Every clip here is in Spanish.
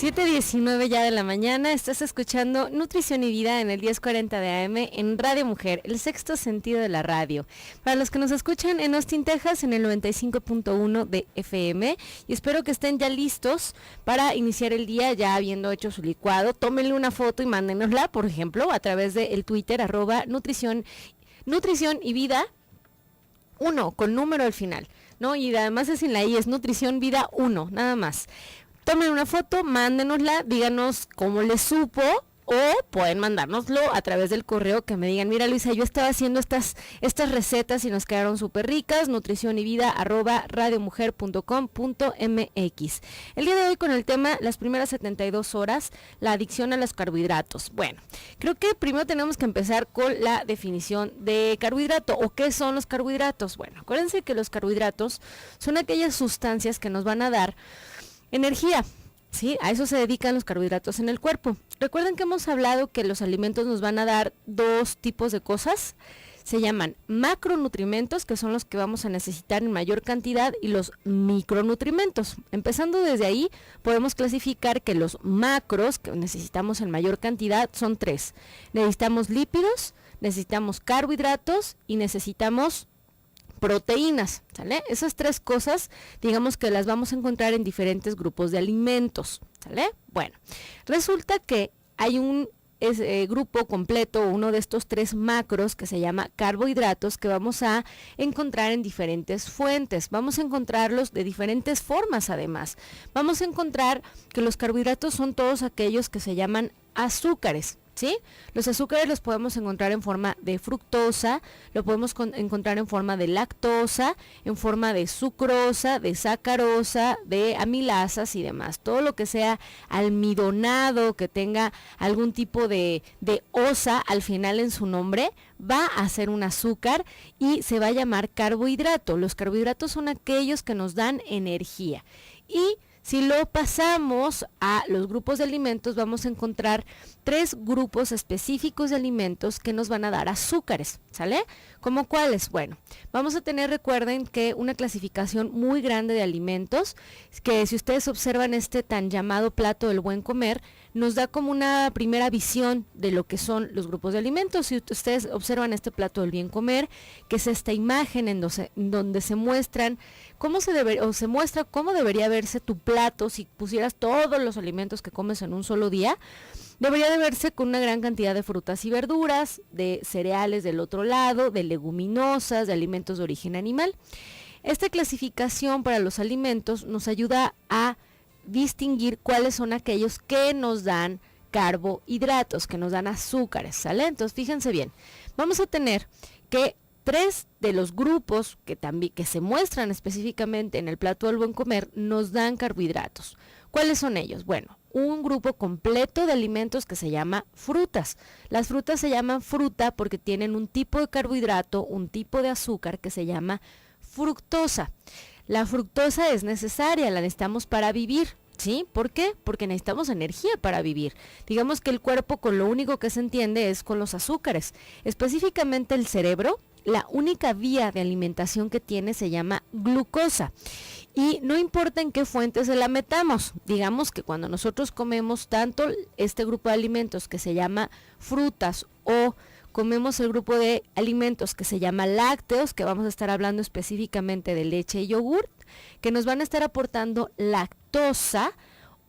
7:19 ya de la mañana, estás escuchando Nutrición y Vida en el 1040 de AM en Radio Mujer, el sexto sentido de la radio. Para los que nos escuchan en Austin, Texas, en el 95.1 de FM, y espero que estén ya listos para iniciar el día ya habiendo hecho su licuado. Tómenle una foto y mándenosla, por ejemplo, a través del Twitter, @nutrición y vida 1, con número al final, ¿no? Y además es sin la I, es Nutrición Vida 1, nada más. Tomen una foto, mándenosla, díganos cómo les supo, o pueden mandárnoslo a través del correo que me digan, mira Luisa, yo estaba haciendo estas recetas y nos quedaron súper ricas, nutricionyvida@radiomujer.com.mx. El día de hoy con el tema, las primeras 72 horas, la adicción a los carbohidratos. Bueno, creo que primero tenemos que empezar con la definición de carbohidrato, o qué son los carbohidratos. Bueno, acuérdense que los carbohidratos son aquellas sustancias que nos van a dar energía, ¿sí? A eso se dedican los carbohidratos en el cuerpo. Recuerden que hemos hablado que los alimentos nos van a dar dos tipos de cosas. Se llaman macronutrimentos, que son los que vamos a necesitar en mayor cantidad, y los micronutrimentos. Empezando desde ahí, podemos clasificar que los macros, que necesitamos en mayor cantidad, son 3. Necesitamos lípidos, necesitamos carbohidratos y necesitamos proteínas, ¿sale? Esas 3 cosas, digamos que las vamos a encontrar en diferentes grupos de alimentos, ¿sale? Bueno, resulta que hay un grupo completo, uno de estos 3 macros, que se llama carbohidratos, que vamos a encontrar en diferentes fuentes. Vamos a encontrarlos de diferentes formas además. Vamos a encontrar que los carbohidratos son todos aquellos que se llaman azúcares, ¿sí? Los azúcares los podemos encontrar en forma de fructosa, lo podemos encontrar en forma de lactosa, en forma de sucrosa, de sacarosa, de amilasas y demás. Todo lo que sea almidonado, que tenga algún tipo de osa al final en su nombre, va a ser un azúcar y se va a llamar carbohidrato. Los carbohidratos son aquellos que nos dan energía. Y si lo pasamos a los grupos de alimentos, vamos a encontrar 3 grupos específicos de alimentos que nos van a dar azúcares, ¿sale? ¿Cómo cuáles? Bueno, vamos a tener, recuerden, que una clasificación muy grande de alimentos, que si ustedes observan este tan llamado plato del buen comer, nos da como una primera visión de lo que son los grupos de alimentos. Si ustedes observan este plato del bien comer, que es esta imagen en donde se muestran se muestra cómo debería verse tu plato si pusieras todos los alimentos que comes en un solo día. Debería de verse con una gran cantidad de frutas y verduras, de cereales del otro lado, de leguminosas, de alimentos de origen animal. Esta clasificación para los alimentos nos ayuda a distinguir cuáles son aquellos que nos dan carbohidratos, que nos dan azúcares, ¿sale? Entonces fíjense bien, vamos a tener que 3 de los grupos que se muestran específicamente en el plato del buen comer nos dan carbohidratos. ¿Cuáles son ellos? Bueno, un grupo completo de alimentos que se llama frutas. Las frutas se llaman fruta porque tienen un tipo de carbohidrato, un tipo de azúcar que se llama fructosa. La fructosa es necesaria, la necesitamos para vivir, ¿sí? ¿Por qué? Porque necesitamos energía para vivir. Digamos que el cuerpo con lo único que se entiende es con los azúcares. Específicamente el cerebro, la única vía de alimentación que tiene se llama glucosa. Y no importa en qué fuente se la metamos, digamos que cuando nosotros comemos tanto este grupo de alimentos que se llama frutas, o comemos el grupo de alimentos que se llama lácteos, que vamos a estar hablando específicamente de leche y yogur, que nos van a estar aportando lactosa,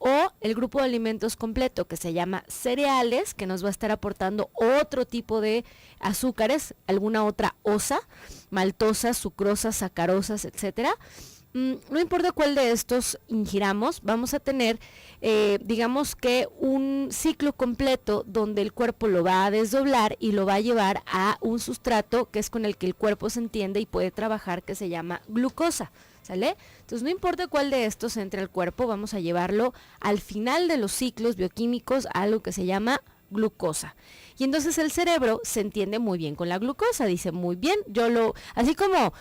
o el grupo de alimentos completo que se llama cereales, que nos va a estar aportando otro tipo de azúcares, alguna otra osa, maltosas, sucrosas, sacarosas, etcétera. No importa cuál de estos ingiramos, vamos a tener, digamos que un ciclo completo donde el cuerpo lo va a desdoblar y lo va a llevar a un sustrato que es con el que el cuerpo se entiende y puede trabajar, que se llama glucosa, ¿sale? Entonces no importa cuál de estos entre al cuerpo, vamos a llevarlo al final de los ciclos bioquímicos a algo que se llama glucosa. Y entonces el cerebro se entiende muy bien con la glucosa, dice muy bien, así como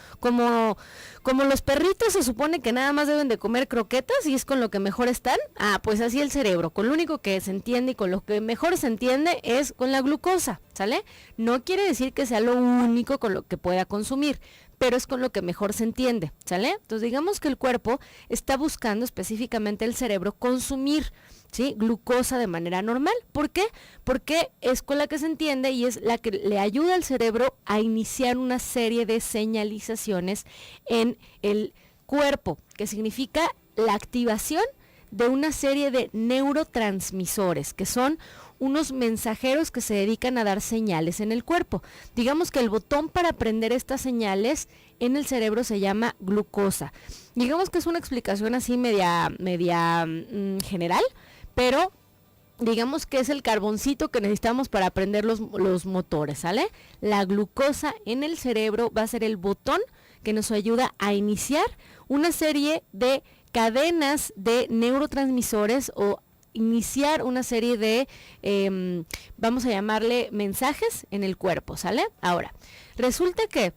los perritos se supone que nada más deben de comer croquetas y es con lo que mejor están, pues así el cerebro, con lo único que se entiende y con lo que mejor se entiende es con la glucosa, ¿sale? No quiere decir que sea lo único con lo que pueda consumir, pero es con lo que mejor se entiende, ¿sale? Entonces digamos que el cuerpo está buscando específicamente el cerebro consumir, ¿sí?, glucosa de manera normal. ¿Por qué? Porque es con la que se entiende y es la que le ayuda al cerebro a iniciar una serie de señalizaciones en el cuerpo, que significa la activación de una serie de neurotransmisores, que son unos mensajeros que se dedican a dar señales en el cuerpo. Digamos que el botón para prender estas señales en el cerebro se llama glucosa. Digamos que es una explicación así media general, pero digamos que es el carboncito que necesitamos para prender los motores, ¿sale? La glucosa en el cerebro va a ser el botón que nos ayuda a iniciar una serie de cadenas de neurotransmisores o iniciar una serie de, vamos a llamarle mensajes en el cuerpo, ¿sale? Ahora, resulta que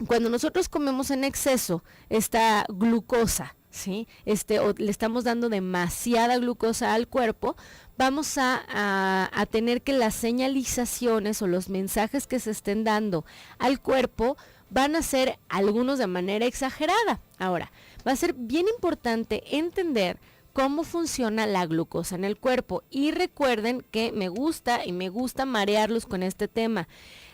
cuando nosotros comemos en exceso esta glucosa, ¿sí?, o le estamos dando demasiada glucosa al cuerpo, vamos a tener que las señalizaciones o los mensajes que se estén dando al cuerpo van a ser algunos de manera exagerada. Ahora, va a ser bien importante entender cómo funciona la glucosa en el cuerpo. Y recuerden que me gusta marearlos con este tema.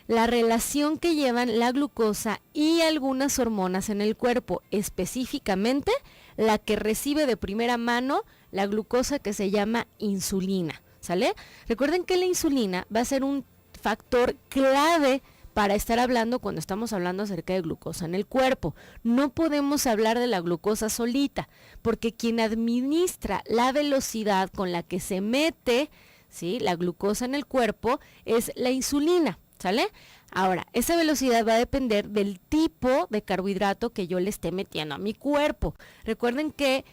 La relación que llevan la glucosa y algunas hormonas en el cuerpo, específicamente la que recibe de primera mano la glucosa, que se llama insulina, ¿sale? Recuerden que la insulina va a ser un factor clave para estar hablando cuando estamos hablando acerca de glucosa en el cuerpo. No podemos hablar de la glucosa solita, porque quien administra la velocidad con la que se mete, ¿sí?, la glucosa en el cuerpo es la insulina, ¿sale? Ahora, esa velocidad va a depender del tipo de carbohidrato que yo le esté metiendo a mi cuerpo. Recuerden que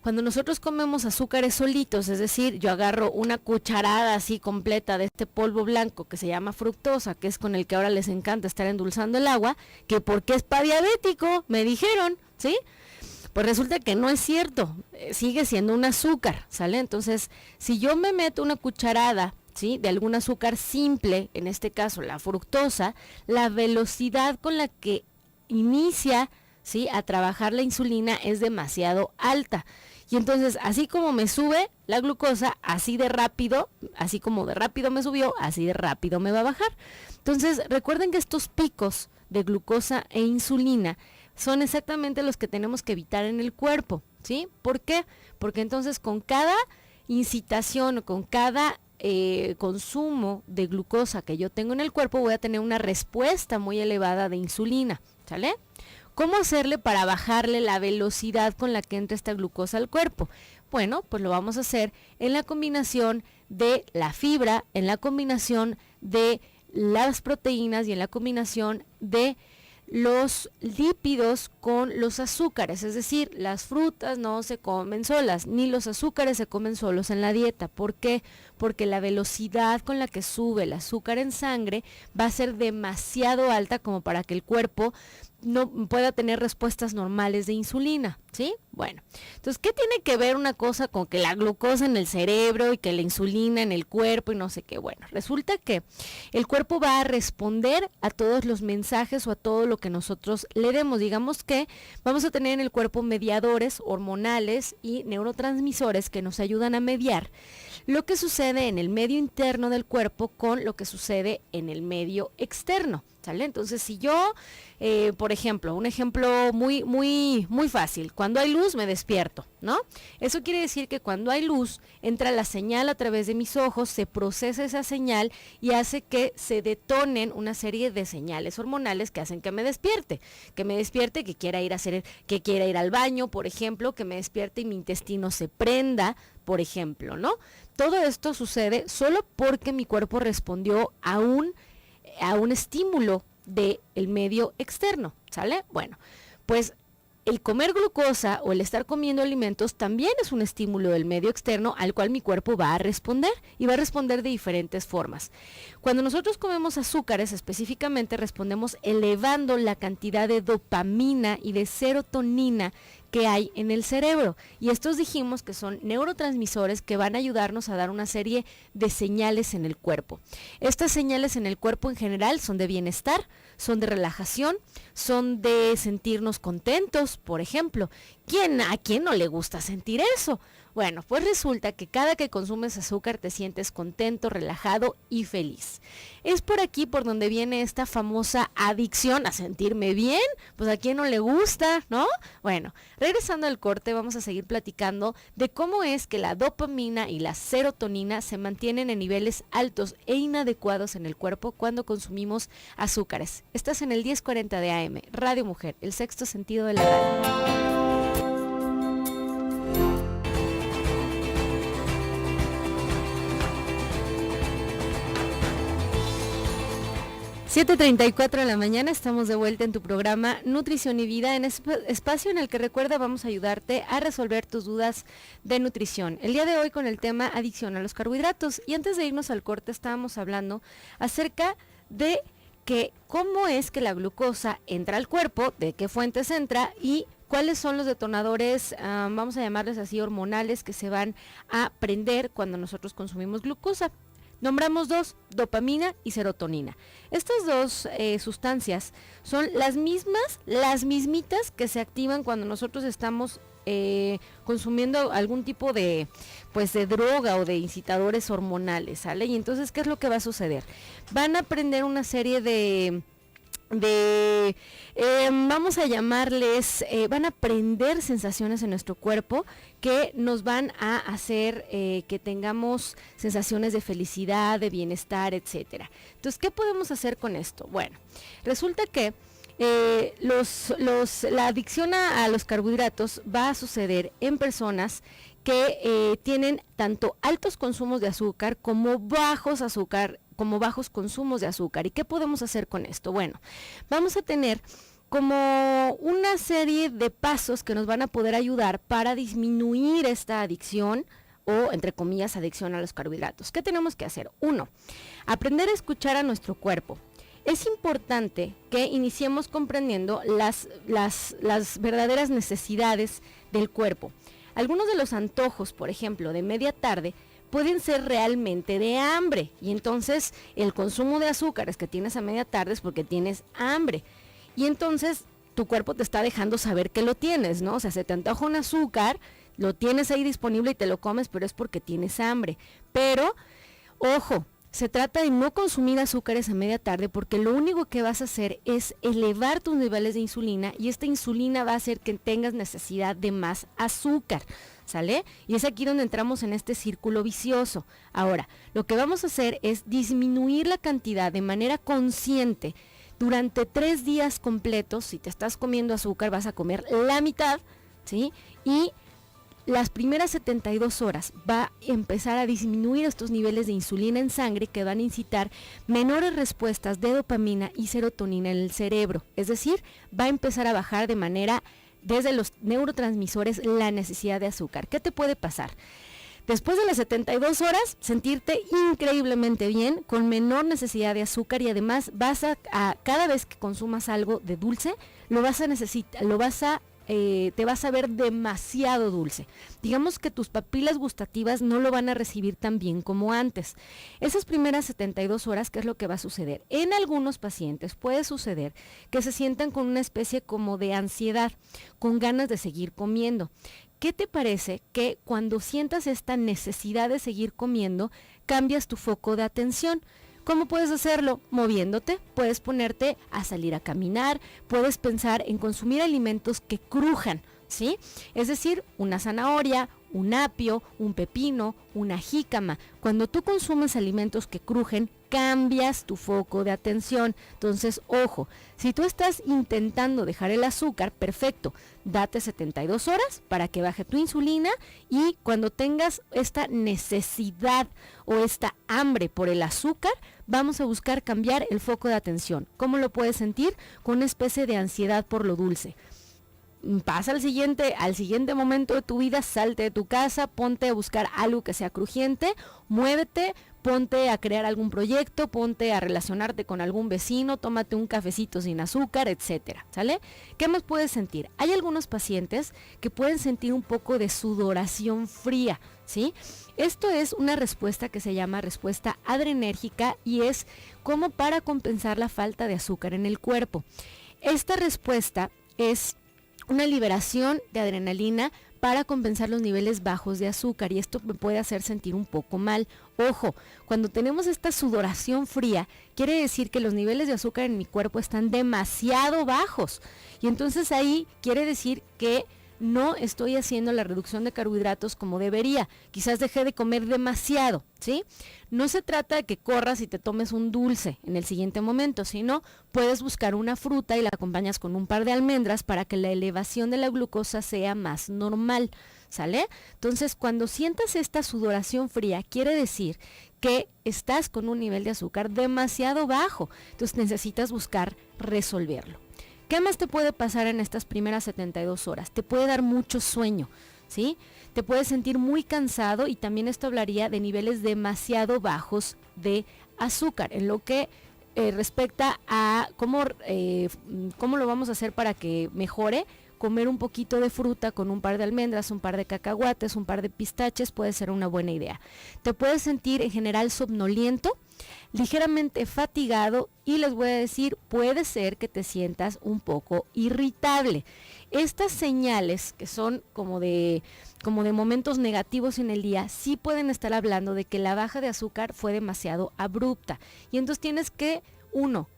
cuando nosotros comemos azúcares solitos, es decir, yo agarro una cucharada así completa de este polvo blanco que se llama fructosa, que es con el que ahora les encanta estar endulzando el agua, que porque es para diabético, me dijeron, ¿sí? Pues resulta que no es cierto, sigue siendo un azúcar, ¿sale? Entonces, si yo me meto una cucharada, ¿sí?, de algún azúcar simple, en este caso la fructosa, la velocidad con la que inicia, ¿sí?, a trabajar la insulina es demasiado alta. Y entonces, así como me sube la glucosa, así de rápido, así como de rápido me subió, así de rápido me va a bajar. Entonces, recuerden que estos picos de glucosa e insulina son exactamente los que tenemos que evitar en el cuerpo, ¿sí? ¿Por qué? Porque entonces con cada incitación o con cada consumo de glucosa que yo tengo en el cuerpo, voy a tener una respuesta muy elevada de insulina, ¿sale? ¿Cómo hacerle para bajarle la velocidad con la que entra esta glucosa al cuerpo? Bueno, pues lo vamos a hacer en la combinación de la fibra, en la combinación de las proteínas y en la combinación de los lípidos con los azúcares, es decir, las frutas no se comen solas, ni los azúcares se comen solos en la dieta. ¿Por qué? Porque la velocidad con la que sube el azúcar en sangre va a ser demasiado alta como para que el cuerpo no pueda tener respuestas normales de insulina, ¿sí? Bueno, entonces, ¿qué tiene que ver una cosa con que la glucosa en el cerebro y que la insulina en el cuerpo y no sé qué? Bueno, resulta que el cuerpo va a responder a todos los mensajes o a todo lo que nosotros le demos. Digamos que vamos a tener en el cuerpo mediadores hormonales y neurotransmisores que nos ayudan a mediar lo que sucede en el medio interno del cuerpo con lo que sucede en el medio externo, ¿sale? Entonces, si yo, por ejemplo, un ejemplo muy fácil, cuando hay luz me despierto, ¿no? Eso quiere decir que cuando hay luz entra la señal a través de mis ojos, se procesa esa señal y hace que se detonen una serie de señales hormonales que hacen que me despierte, que quiera ir al baño, por ejemplo, que me despierte y mi intestino se prenda, por ejemplo, ¿no? Todo esto sucede solo porque mi cuerpo respondió a un estímulo del medio externo, ¿sale? Bueno, pues el comer glucosa o el estar comiendo alimentos también es un estímulo del medio externo al cual mi cuerpo va a responder y va a responder de diferentes formas. Cuando nosotros comemos azúcares, específicamente respondemos elevando la cantidad de dopamina y de serotonina que hay en el cerebro. Y estos dijimos que son neurotransmisores que van a ayudarnos a dar una serie de señales en el cuerpo. Estas señales en el cuerpo en general son de bienestar, son de relajación, son de sentirnos contentos, por ejemplo. ¿A quién no le gusta sentir eso? Bueno, pues resulta que cada que consumes azúcar te sientes contento, relajado y feliz. Es por aquí por donde viene esta famosa adicción a sentirme bien, pues a quién no le gusta, ¿no? Bueno, regresando al corte vamos a seguir platicando de cómo es que la dopamina y la serotonina se mantienen en niveles altos e inadecuados en el cuerpo cuando consumimos azúcares. Estás en el 1040 de AM, Radio Mujer, el sexto sentido de la radio. 7:34 de la mañana, estamos de vuelta en tu programa Nutrición y Vida, en espacio en el que, recuerda, vamos a ayudarte a resolver tus dudas de nutrición. El día de hoy con el tema adicción a los carbohidratos, y antes de irnos al corte estábamos hablando acerca de que cómo es que la glucosa entra al cuerpo, de qué fuentes entra y cuáles son los detonadores, vamos a llamarles así, hormonales, que se van a prender cuando nosotros consumimos glucosa. Nombramos dos, dopamina y serotonina. Estas dos sustancias son las mismitas que se activan cuando nosotros estamos consumiendo algún tipo de droga o de incitadores hormonales, ¿sale? Y entonces, ¿qué es lo que va a suceder? Van a prender una serie vamos a llamarles, van a prender sensaciones en nuestro cuerpo que nos van a hacer que tengamos sensaciones de felicidad, de bienestar, etcétera. Entonces, ¿qué podemos hacer con esto? Bueno, resulta que la adicción a los carbohidratos va a suceder en personas que tienen tanto altos consumos de azúcar como bajos consumos de azúcar. ¿Y qué podemos hacer con esto? Bueno, vamos a tener como una serie de pasos que nos van a poder ayudar para disminuir esta adicción o, entre comillas, adicción a los carbohidratos. ¿Qué tenemos que hacer? 1, aprender a escuchar a nuestro cuerpo. Es importante que iniciemos comprendiendo las verdaderas necesidades del cuerpo. Algunos de los antojos, por ejemplo, de media tarde, pueden ser realmente de hambre, y entonces el consumo de azúcares que tienes a media tarde es porque tienes hambre, y entonces tu cuerpo te está dejando saber que lo tienes, ¿no? O sea, se te antoja un azúcar, lo tienes ahí disponible y te lo comes, pero es porque tienes hambre. Pero, ojo, se trata de no consumir azúcares a media tarde, porque lo único que vas a hacer es elevar tus niveles de insulina, y esta insulina va a hacer que tengas necesidad de más azúcar, ¿sale? Y es aquí donde entramos en este círculo vicioso. Ahora, lo que vamos a hacer es disminuir la cantidad de manera consciente durante 3 días completos. Si te estás comiendo azúcar, vas a comer la mitad, ¿sí? Y las primeras 72 horas va a empezar a disminuir estos niveles de insulina en sangre, que van a incitar menores respuestas de dopamina y serotonina en el cerebro. Es decir, va a empezar a bajar de manera, desde los neurotransmisores, la necesidad de azúcar. ¿Qué te puede pasar? Después de las 72 horas, sentirte increíblemente bien, con menor necesidad de azúcar, y además vas a cada vez que consumas algo de dulce, lo vas a necesitar, te vas a ver demasiado dulce. Digamos que tus papilas gustativas no lo van a recibir tan bien como antes. Esas primeras 72 horas, ¿qué es lo que va a suceder? En algunos pacientes puede suceder que se sientan con una especie como de ansiedad, con ganas de seguir comiendo. ¿Qué te parece que cuando sientas esta necesidad de seguir comiendo, cambias tu foco de atención? ¿Cómo puedes hacerlo? Moviéndote, puedes ponerte a salir a caminar, puedes pensar en consumir alimentos que crujan, ¿sí? Es decir, una zanahoria, un apio, un pepino, una jícama. Cuando tú consumes alimentos que crujen, cambias tu foco de atención. Entonces, ojo, si tú estás intentando dejar el azúcar, perfecto, date 72 horas para que baje tu insulina, y cuando tengas esta necesidad o esta hambre por el azúcar, vamos a buscar cambiar el foco de atención. ¿Cómo lo puedes sentir? Con una especie de ansiedad por lo dulce. pasa al siguiente momento de tu vida, salte de tu casa, ponte a buscar algo que sea crujiente, muévete, ponte a crear algún proyecto, ponte a relacionarte con algún vecino, tómate un cafecito sin azúcar, etcétera, ¿sale? ¿Qué más puedes sentir? Hay algunos pacientes que pueden sentir un poco de sudoración fría, ¿sí? Esto es una respuesta que se llama respuesta adrenérgica y es como para compensar la falta de azúcar en el cuerpo. Esta respuesta es una liberación de adrenalina para compensar los niveles bajos de azúcar y esto me puede hacer sentir un poco mal. Ojo, cuando tenemos esta sudoración fría, quiere decir que los niveles de azúcar en mi cuerpo están demasiado bajos y entonces ahí quiere decir que no estoy haciendo la reducción de carbohidratos como debería. Quizás dejé de comer demasiado, ¿sí? No se trata de que corras y te tomes un dulce en el siguiente momento, sino puedes buscar una fruta y la acompañas con un par de almendras para que la elevación de la glucosa sea más normal, ¿sale? Entonces, cuando sientas esta sudoración fría, quiere decir que estás con un nivel de azúcar demasiado bajo. Entonces, necesitas buscar resolverlo. ¿Qué más te puede pasar en estas primeras 72 horas? Te puede dar mucho sueño, ¿sí? Te puedes sentir muy cansado y también esto hablaría de niveles demasiado bajos de azúcar. En lo que respecta a cómo lo vamos a hacer para que mejore, comer un poquito de fruta con un par de almendras, un par de cacahuates, un par de pistaches puede ser una buena idea. Te puedes sentir en general somnoliento, ligeramente fatigado y les voy a decir, puede ser que te sientas un poco irritable. Estas señales que son como de momentos negativos en el día, sí pueden estar hablando de que la baja de azúcar fue demasiado abrupta. Y entonces tienes que,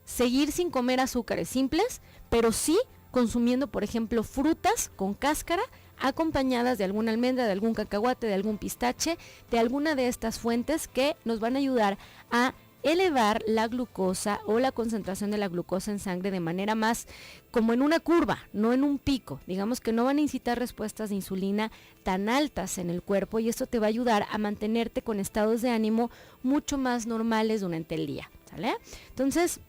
seguir sin comer azúcares simples, pero sí consumiendo, por ejemplo, frutas con cáscara, acompañadas de alguna almendra, de algún cacahuate, de algún pistache, de alguna de estas fuentes que nos van a ayudar a elevar la glucosa o la concentración de la glucosa en sangre de manera más como en una curva, no en un pico. Digamos que no van a incitar respuestas de insulina tan altas en el cuerpo y esto te va a ayudar a mantenerte con estados de ánimo mucho más normales durante el día, ¿sale? Entonces,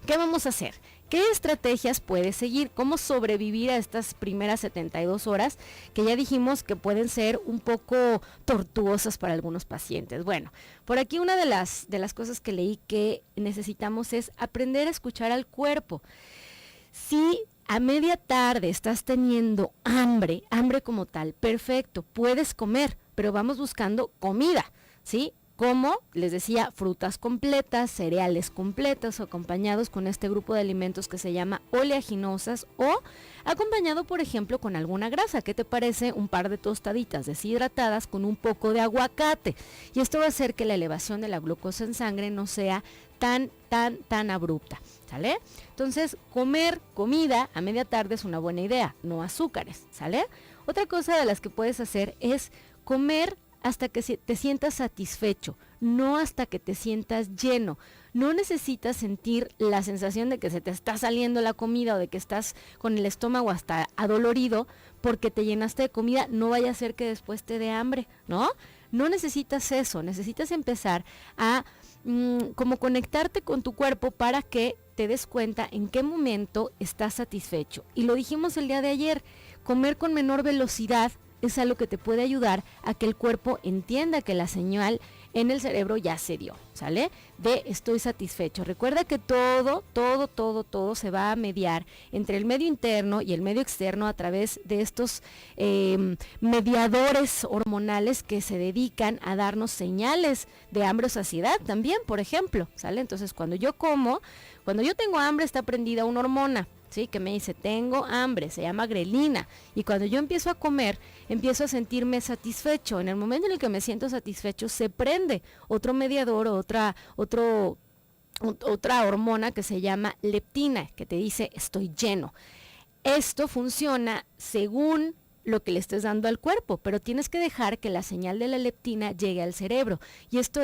¿qué vamos a hacer? ¿Qué estrategias puedes seguir? ¿Cómo sobrevivir a estas primeras 72 horas que ya dijimos que pueden ser un poco tortuosas para algunos pacientes? Bueno, por aquí una de las cosas que leí que necesitamos es aprender a escuchar al cuerpo. Si a media tarde estás teniendo hambre como tal, perfecto, puedes comer, pero vamos buscando comida, ¿sí? Como les decía, frutas completas, cereales completos, acompañados con este grupo de alimentos que se llama oleaginosas o acompañado, por ejemplo, con alguna grasa. ¿Qué te parece? Un par de tostaditas deshidratadas con un poco de aguacate. Y esto va a hacer que la elevación de la glucosa en sangre no sea tan abrupta, ¿sale? Entonces, comer comida a media tarde es una buena idea, no azúcares, ¿sale? Otra cosa de las que puedes hacer es comer hasta que te sientas satisfecho, no hasta que te sientas lleno. No necesitas sentir la sensación de que se te está saliendo la comida o de que estás con el estómago hasta adolorido porque te llenaste de comida, no vaya a ser que después te dé hambre, ¿no? No necesitas eso, necesitas empezar a como conectarte con tu cuerpo para que te des cuenta en qué momento estás satisfecho. Y lo dijimos el día de ayer, comer con menor velocidad es algo que te puede ayudar a que el cuerpo entienda que la señal en el cerebro ya se dio, ¿sale? De estoy satisfecho. Recuerda que todo se va a mediar entre el medio interno y el medio externo a través de estos mediadores hormonales que se dedican a darnos señales de hambre o saciedad también, por ejemplo, ¿sale? Entonces, cuando yo tengo hambre, está prendida una hormona, ¿sí? Que me dice, tengo hambre, se llama grelina. Y cuando yo empiezo a comer, empiezo a sentirme satisfecho. En el momento en el que me siento satisfecho, se prende otro mediador o otra hormona que se llama leptina, que te dice, estoy lleno. Esto funciona según lo que le estés dando al cuerpo, pero tienes que dejar que la señal de la leptina llegue al cerebro. Y esto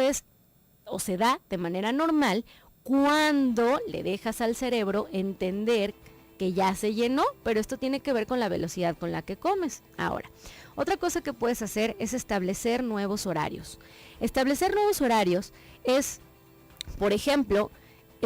se da de manera normal cuando le dejas al cerebro entender que ya se llenó, pero esto tiene que ver con la velocidad con la que comes. Ahora, otra cosa que puedes hacer es establecer nuevos horarios. Establecer nuevos horarios es, por ejemplo,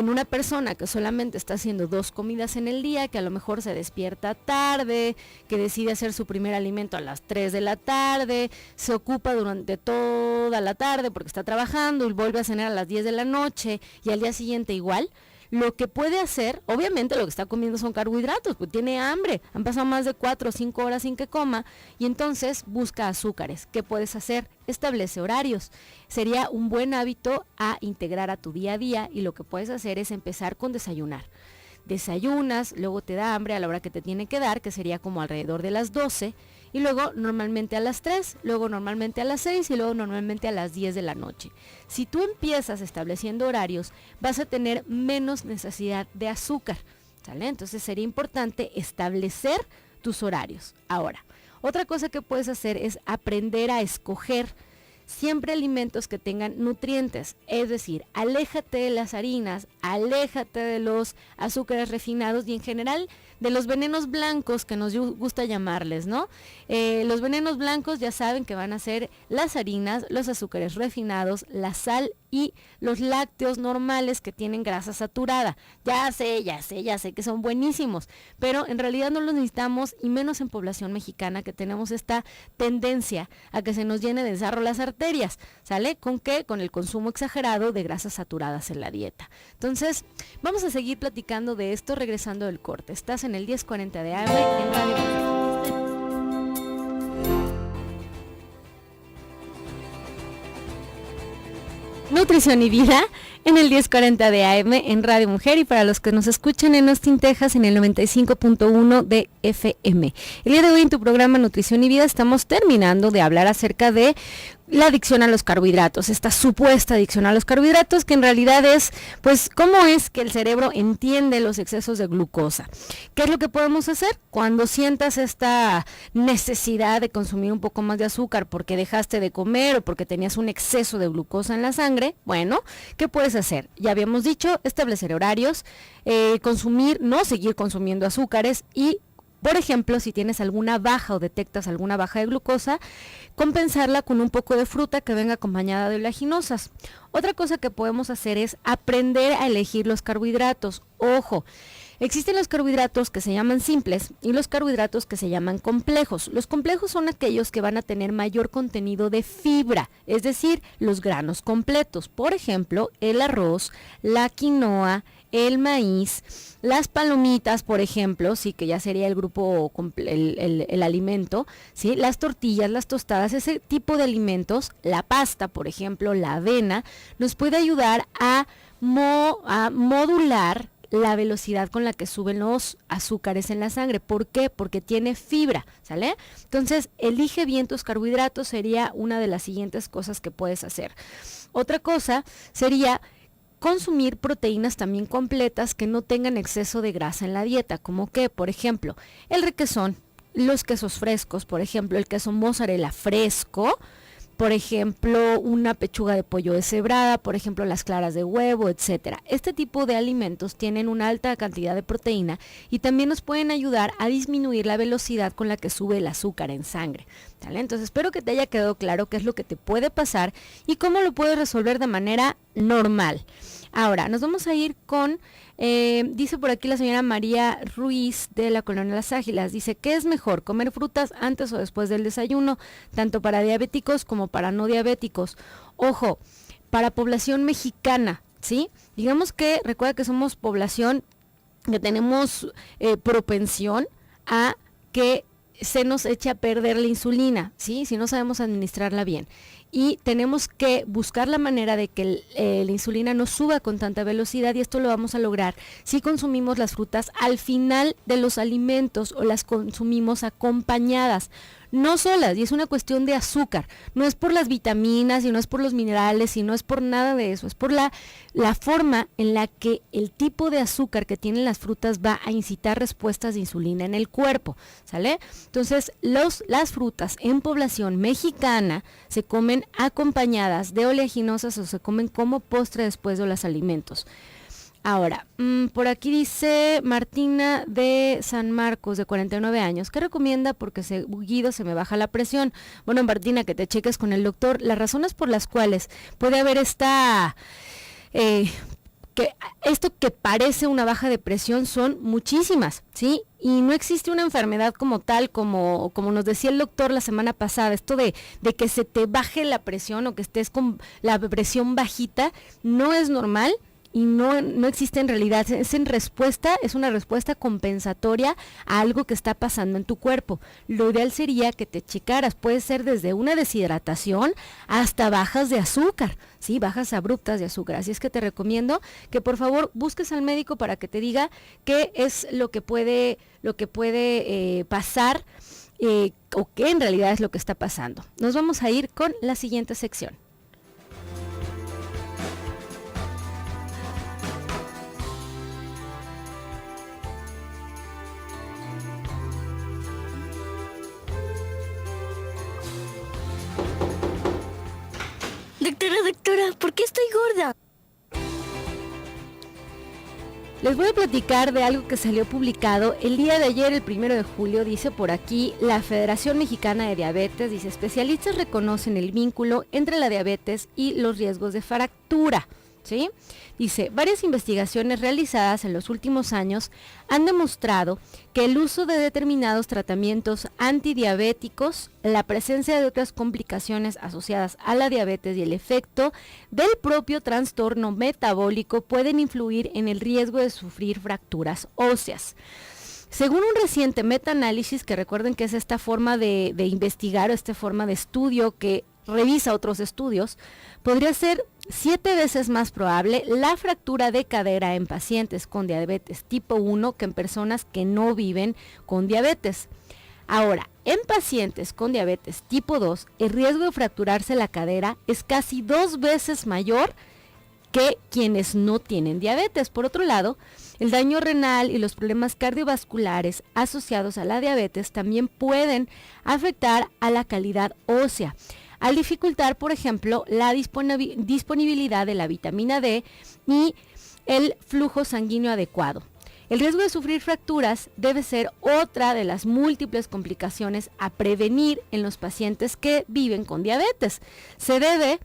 en una persona que solamente está haciendo 2 comidas en el día, que a lo mejor se despierta tarde, que decide hacer su primer alimento a las 3 de la tarde, se ocupa durante toda la tarde porque está trabajando y vuelve a cenar a las 10 de la noche y al día siguiente igual, lo que puede hacer, obviamente lo que está comiendo son carbohidratos, pues tiene hambre, han pasado más de 4 o 5 horas sin que coma y entonces busca azúcares. ¿Qué puedes hacer? Establece horarios. Sería un buen hábito a integrar a tu día a día y lo que puedes hacer es empezar con desayunar. Desayunas, luego te da hambre a la hora que te tiene que dar, que sería como alrededor de las 12, y luego normalmente a las 3, luego normalmente a las 6 y luego normalmente a las 10 de la noche. Si tú empiezas estableciendo horarios, vas a tener menos necesidad de azúcar, ¿sale? Entonces sería importante establecer tus horarios. Ahora, otra cosa que puedes hacer es aprender a escoger siempre alimentos que tengan nutrientes, es decir, aléjate de las harinas, aléjate de los azúcares refinados y en general de los venenos blancos que nos gusta llamarles, ¿no? Los venenos blancos ya saben que van a ser las harinas, los azúcares refinados, la sal y los lácteos normales que tienen grasa saturada. Ya sé que son buenísimos, pero en realidad no los necesitamos y menos en población mexicana que tenemos esta tendencia a que se nos llene de sarro las arterias, ¿sale? ¿Con qué? Con el consumo exagerado de grasas saturadas en la dieta. Entonces, vamos a seguir platicando de esto regresando del corte. Estás en el 1040 de AM en Radio Mujer. Nutrición y Vida en el 1040 de AM en Radio Mujer y para los que nos escuchan en Austin, Texas en el 95.1 de FM. El día de hoy en tu programa Nutrición y Vida estamos terminando de hablar acerca de la adicción a los carbohidratos, esta supuesta adicción a los carbohidratos que en realidad es, pues, cómo es que el cerebro entiende los excesos de glucosa. ¿Qué es lo que podemos hacer? Cuando sientas esta necesidad de consumir un poco más de azúcar porque dejaste de comer o porque tenías un exceso de glucosa en la sangre, bueno, ¿qué puedes hacer? Ya habíamos dicho, establecer horarios, no seguir consumiendo azúcares y por ejemplo, si tienes alguna baja o detectas alguna baja de glucosa, compensarla con un poco de fruta que venga acompañada de oleaginosas. Otra cosa que podemos hacer es aprender a elegir los carbohidratos. Ojo, existen los carbohidratos que se llaman simples y los carbohidratos que se llaman complejos. Los complejos son aquellos que van a tener mayor contenido de fibra, es decir, los granos completos. Por ejemplo, el arroz, la quinoa, el maíz, las palomitas, por ejemplo, sí, que ya sería el grupo, el alimento, sí, las tortillas, las tostadas, ese tipo de alimentos, la pasta, por ejemplo, la avena, nos puede ayudar a modular la velocidad con la que suben los azúcares en la sangre. ¿Por qué? Porque tiene fibra, ¿sale? Entonces, elige bien tus carbohidratos, sería una de las siguientes cosas que puedes hacer. Otra cosa sería consumir proteínas también completas que no tengan exceso de grasa en la dieta, como que, por ejemplo, el requesón, los quesos frescos, por ejemplo, el queso mozzarella fresco, por ejemplo, una pechuga de pollo deshebrada, por ejemplo, las claras de huevo, etcétera. Este tipo de alimentos tienen una alta cantidad de proteína y también nos pueden ayudar a disminuir la velocidad con la que sube el azúcar en sangre, ¿vale? Entonces, espero que te haya quedado claro qué es lo que te puede pasar y cómo lo puedes resolver de manera normal. Ahora, nos vamos a ir con, dice por aquí la señora María Ruiz de la Colonia Las Águilas, dice, ¿qué es mejor, comer frutas antes o después del desayuno, tanto para diabéticos como para no diabéticos? Ojo, para población mexicana, ¿sí? Digamos que, recuerda que somos población que tenemos propensión a que se nos eche a perder la insulina, ¿sí? Si no sabemos administrarla bien. Y tenemos que buscar la manera de que la insulina no suba con tanta velocidad y esto lo vamos a lograr si consumimos las frutas al final de los alimentos o las consumimos acompañadas, no solas, y es una cuestión de azúcar, no es por las vitaminas y no es por los minerales y no es por nada de eso, es por la forma en la que el tipo de azúcar que tienen las frutas va a incitar respuestas de insulina en el cuerpo, ¿sale? Entonces las frutas en población mexicana se comen acompañadas de oleaginosas o se comen como postre después de los alimentos. Ahora, por aquí dice Martina de San Marcos, de 49 años, ¿qué recomienda? Porque seguido se me baja la presión. Bueno, Martina, que te cheques con el doctor. Las razones por las cuales puede haber esta que esto que parece una baja de presión son muchísimas, ¿sí? Y no existe una enfermedad como tal, como nos decía el doctor la semana pasada, esto de que se te baje la presión o que estés con la presión bajita, no es normal. Y no existe en realidad, es una respuesta compensatoria a algo que está pasando en tu cuerpo. Lo ideal sería que te checaras, puede ser desde una deshidratación hasta bajas de azúcar, ¿sí? Bajas abruptas de azúcar. Así es que te recomiendo que por favor busques al médico para que te diga qué es lo que puede pasar o qué en realidad es lo que está pasando. Nos vamos a ir con la siguiente sección. Doctora, ¿por qué estoy gorda? Les voy a platicar de algo que salió publicado el día de ayer, el 1 de julio, dice por aquí, la Federación Mexicana de Diabetes, dice, especialistas reconocen el vínculo entre la diabetes y los riesgos de fractura, ¿sí? Dice, varias investigaciones realizadas en los últimos años han demostrado que el uso de determinados tratamientos antidiabéticos, la presencia de otras complicaciones asociadas a la diabetes y el efecto del propio trastorno metabólico pueden influir en el riesgo de sufrir fracturas óseas. Según un reciente metaanálisis, que recuerden que es esta forma de investigar o esta forma de estudio que revisa otros estudios, podría ser 7 veces más probable la fractura de cadera en pacientes con diabetes tipo 1 que en personas que no viven con diabetes. Ahora, en pacientes con diabetes tipo 2, el riesgo de fracturarse la cadera es casi 2 veces mayor que quienes no tienen diabetes. Por otro lado, el daño renal y los problemas cardiovasculares asociados a la diabetes también pueden afectar a la calidad ósea, al dificultar, por ejemplo, la disponibilidad de la vitamina D y el flujo sanguíneo adecuado. El riesgo de sufrir fracturas debe ser otra de las múltiples complicaciones a prevenir en los pacientes que viven con diabetes. Se debe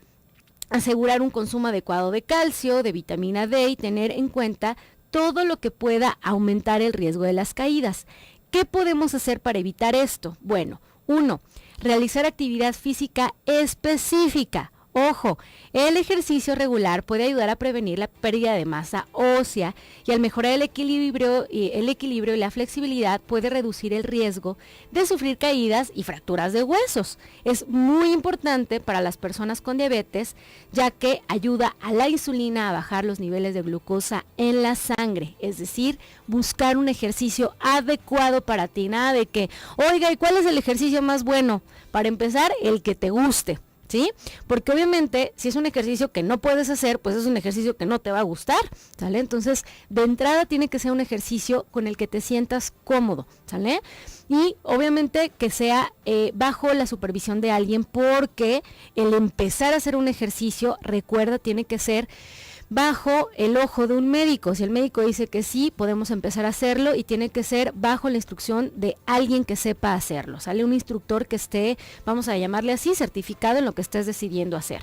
asegurar un consumo adecuado de calcio, de vitamina D y tener en cuenta todo lo que pueda aumentar el riesgo de las caídas. ¿Qué podemos hacer para evitar esto? Bueno, 1. Realizar actividad física específica. Ojo, el ejercicio regular puede ayudar a prevenir la pérdida de masa ósea y al mejorar el equilibrio y la flexibilidad puede reducir el riesgo de sufrir caídas y fracturas de huesos. Es muy importante para las personas con diabetes, ya que ayuda a la insulina a bajar los niveles de glucosa en la sangre, es decir, buscar un ejercicio adecuado para ti, nada de que, oiga, ¿y cuál es el ejercicio más bueno? Para empezar, el que te guste. ¿Sí? Porque obviamente si es un ejercicio que no puedes hacer, pues es un ejercicio que no te va a gustar, ¿sale? Entonces, de entrada tiene que ser un ejercicio con el que te sientas cómodo, ¿sale? Y obviamente que sea bajo la supervisión de alguien, porque el empezar a hacer un ejercicio, recuerda, tiene que ser bajo el ojo de un médico. Si el médico dice que sí, podemos empezar a hacerlo y tiene que ser bajo la instrucción de alguien que sepa hacerlo. Sale un instructor que esté, vamos a llamarle así, certificado en lo que estés decidiendo hacer.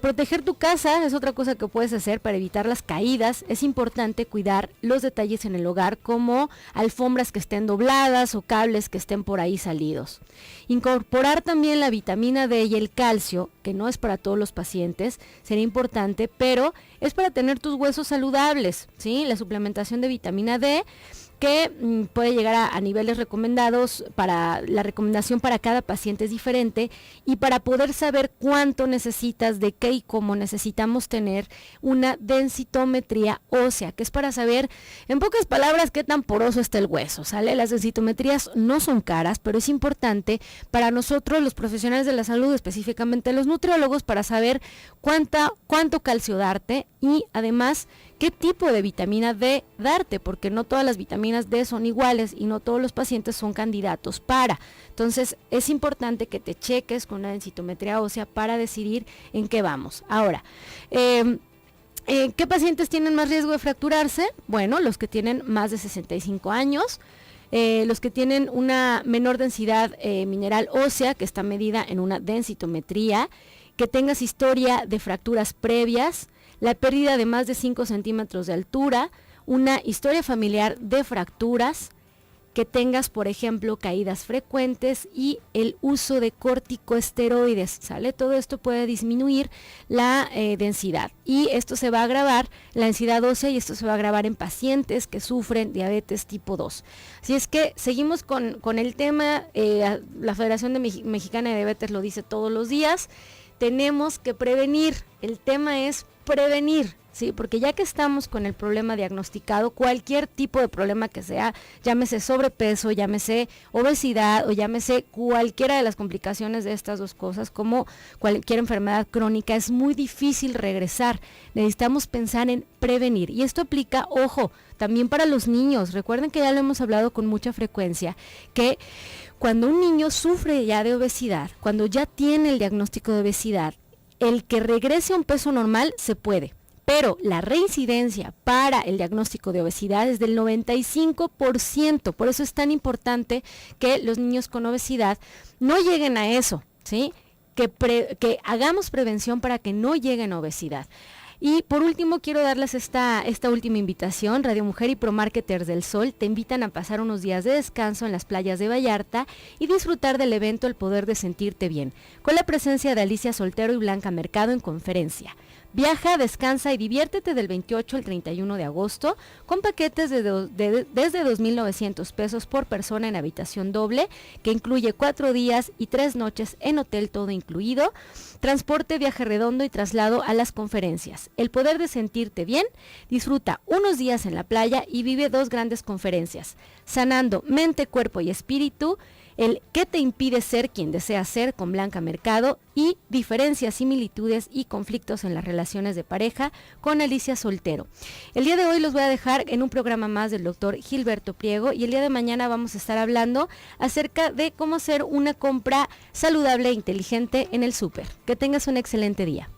Proteger tu casa es otra cosa que puedes hacer para evitar las caídas. Es importante cuidar los detalles en el hogar, como alfombras que estén dobladas o cables que estén por ahí salidos. Incorporar también la vitamina D y el calcio, que no es para todos los pacientes, sería importante, pero es para tener tus huesos saludables, ¿sí? La suplementación de vitamina D, que puede llegar a niveles recomendados. La recomendación para cada paciente es diferente, y para poder saber cuánto necesitas, de qué y cómo, necesitamos tener una densitometría ósea, que es para saber, en pocas palabras, qué tan poroso está el hueso, ¿sale? Las densitometrías no son caras, pero es importante para nosotros, los profesionales de la salud, específicamente los nutriólogos, para saber cuánto calcio darte y además qué tipo de vitamina D darte, porque no todas las vitaminas D son iguales y no todos los pacientes son candidatos para. Entonces es importante que te cheques con una densitometría ósea para decidir en qué vamos. Ahora, ¿qué pacientes tienen más riesgo de fracturarse? Bueno, los que tienen más de 65 años, los que tienen una menor densidad mineral ósea, que está medida en una densitometría, que tengas historia de fracturas previas, la pérdida de más de 5 centímetros de altura, una historia familiar de fracturas, que tengas, por ejemplo, caídas frecuentes y el uso de corticosteroides, ¿sale? Todo esto puede disminuir la densidad y esto se va a agravar, la densidad ósea, y esto se va a agravar en pacientes que sufren diabetes tipo 2. Así es que seguimos con el tema, la Federación Mexicana de Diabetes lo dice todos los días, tenemos que prevenir, el tema es prevenir. Sí, porque ya que estamos con el problema diagnosticado, cualquier tipo de problema que sea, llámese sobrepeso, llámese obesidad o llámese cualquiera de las complicaciones de estas dos cosas, como cualquier enfermedad crónica, es muy difícil regresar. Necesitamos pensar en prevenir. Y esto aplica, ojo, también para los niños. Recuerden que ya lo hemos hablado con mucha frecuencia, que cuando un niño sufre ya de obesidad, cuando ya tiene el diagnóstico de obesidad, el que regrese a un peso normal se puede. Pero la reincidencia para el diagnóstico de obesidad es del 95%, por eso es tan importante que los niños con obesidad no lleguen a eso, ¿sí? Que hagamos prevención para que no lleguen a obesidad. Y por último quiero darles esta última invitación. Radio Mujer y ProMarketers del Sol te invitan a pasar unos días de descanso en las playas de Vallarta y disfrutar del evento El Poder de Sentirte Bien, con la presencia de Alicia Soltero y Blanca Mercado en conferencia. Viaja, descansa y diviértete del 28 al 31 de agosto con paquetes desde 2,900 pesos por persona en habitación doble, que incluye 4 días y 3 noches en hotel todo incluido, transporte, viaje redondo y traslado a las conferencias. El Poder de Sentirte Bien, disfruta unos días en la playa y vive 2 grandes conferencias, Sanando Mente, Cuerpo y Espíritu, el ¿Qué te impide ser quien deseas ser? Con Blanca Mercado, y Diferencias, Similitudes y Conflictos en las Relaciones de Pareja con Alicia Soltero. El día de hoy los voy a dejar en un programa más del doctor Gilberto Priego, y el día de mañana vamos a estar hablando acerca de cómo hacer una compra saludable e inteligente en el súper. Que tengas un excelente día.